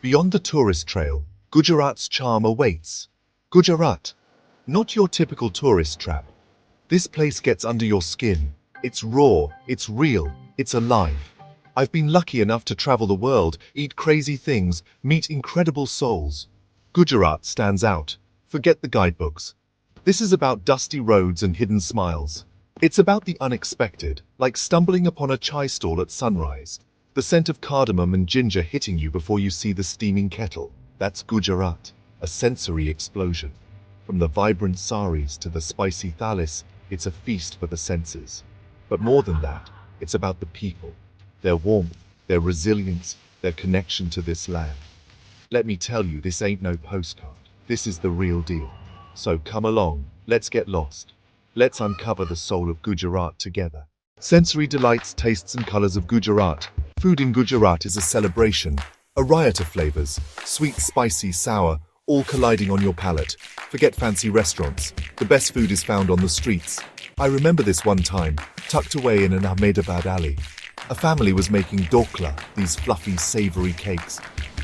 Beyond the tourist trail, Gujarat's charm awaits. Gujarat, not your typical tourist trap. This place gets under your skin. It's raw, it's real, it's alive. I've been lucky enough to travel the world, eat crazy things, meet incredible souls. Gujarat stands out. Forget the guidebooks. This is about dusty roads and hidden smiles. It's about the unexpected, like stumbling upon a chai stall at sunrise. The scent of cardamom and ginger hitting you before you see the steaming kettle. That's Gujarat, a sensory explosion. From the vibrant saris to the spicy thalis, it's a feast for the senses. But more than that, it's about the people, their warmth, their resilience, their connection to this land. Let me tell you, this ain't no postcard. This is the real deal. So come along, let's get lost. Let's uncover the soul of Gujarat together. Sensory delights, tastes and colors of Gujarat. Food in Gujarat is a celebration, a riot of flavors, sweet, spicy, sour, all colliding on your palate. Forget fancy restaurants. The best food is found on the streets. I remember this one time, tucked away in an Ahmedabad alley. A family was making dokla, these fluffy, savory cakes.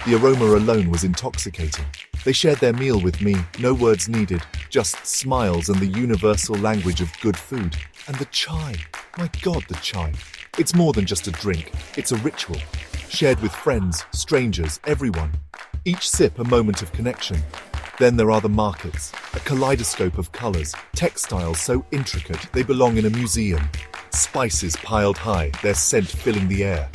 The aroma alone was intoxicating. They shared their meal with me, no words needed, just smiles and the universal language of good food. And the chai, my God, the chai. It's more than just a drink, it's a ritual. Shared with friends, strangers, everyone. Each sip a moment of connection. Then there are the markets, a kaleidoscope of colors, textiles so intricate they belong in a museum. Spices piled high, their scent filling the air.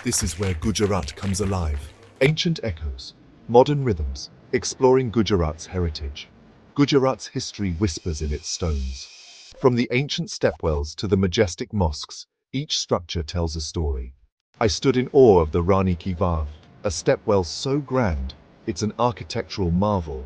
This is where Gujarat comes alive. Ancient echoes, modern rhythms, exploring Gujarat's heritage. Gujarat's history whispers in its stones. From the ancient stepwells to the majestic mosques, each structure tells a story. I stood in awe of the Rani Ki Vav, a stepwell so grand, it's an architectural marvel.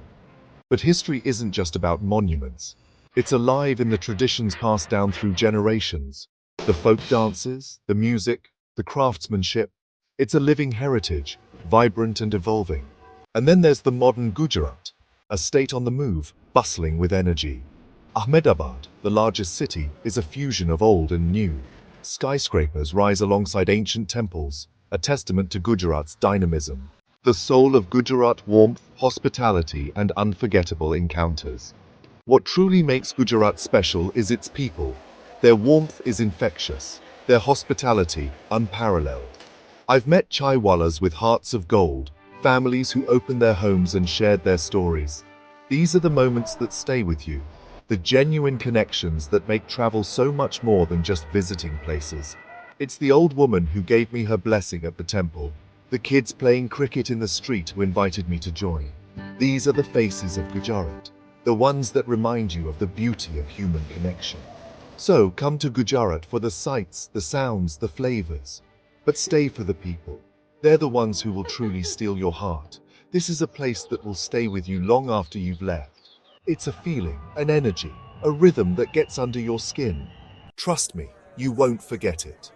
But history isn't just about monuments. It's alive in the traditions passed down through generations. The folk dances, the music, the craftsmanship. It's a living heritage, vibrant and evolving. And then there's the modern Gujarat, a state on the move, bustling with energy. Ahmedabad, the largest city, is a fusion of old and new. Skyscrapers rise alongside ancient temples, a testament to Gujarat's dynamism. The soul of Gujarat: warmth, hospitality, and unforgettable encounters. What truly makes Gujarat special is its people. Their warmth is infectious, their hospitality unparalleled. I've met chaiwalas with hearts of gold, families who opened their homes and shared their stories. These are the moments that stay with you, the genuine connections that make travel so much more than just visiting places. It's the old woman who gave me her blessing at the temple, the kids playing cricket in the street who invited me to join. These are the faces of Gujarat, the ones that remind you of the beauty of human connection. So come to Gujarat for the sights, the sounds, the flavors. But stay for the people. They're the ones who will truly steal your heart. This is a place that will stay with you long after you've left. It's a feeling, an energy, a rhythm that gets under your skin. Trust me, you won't forget it.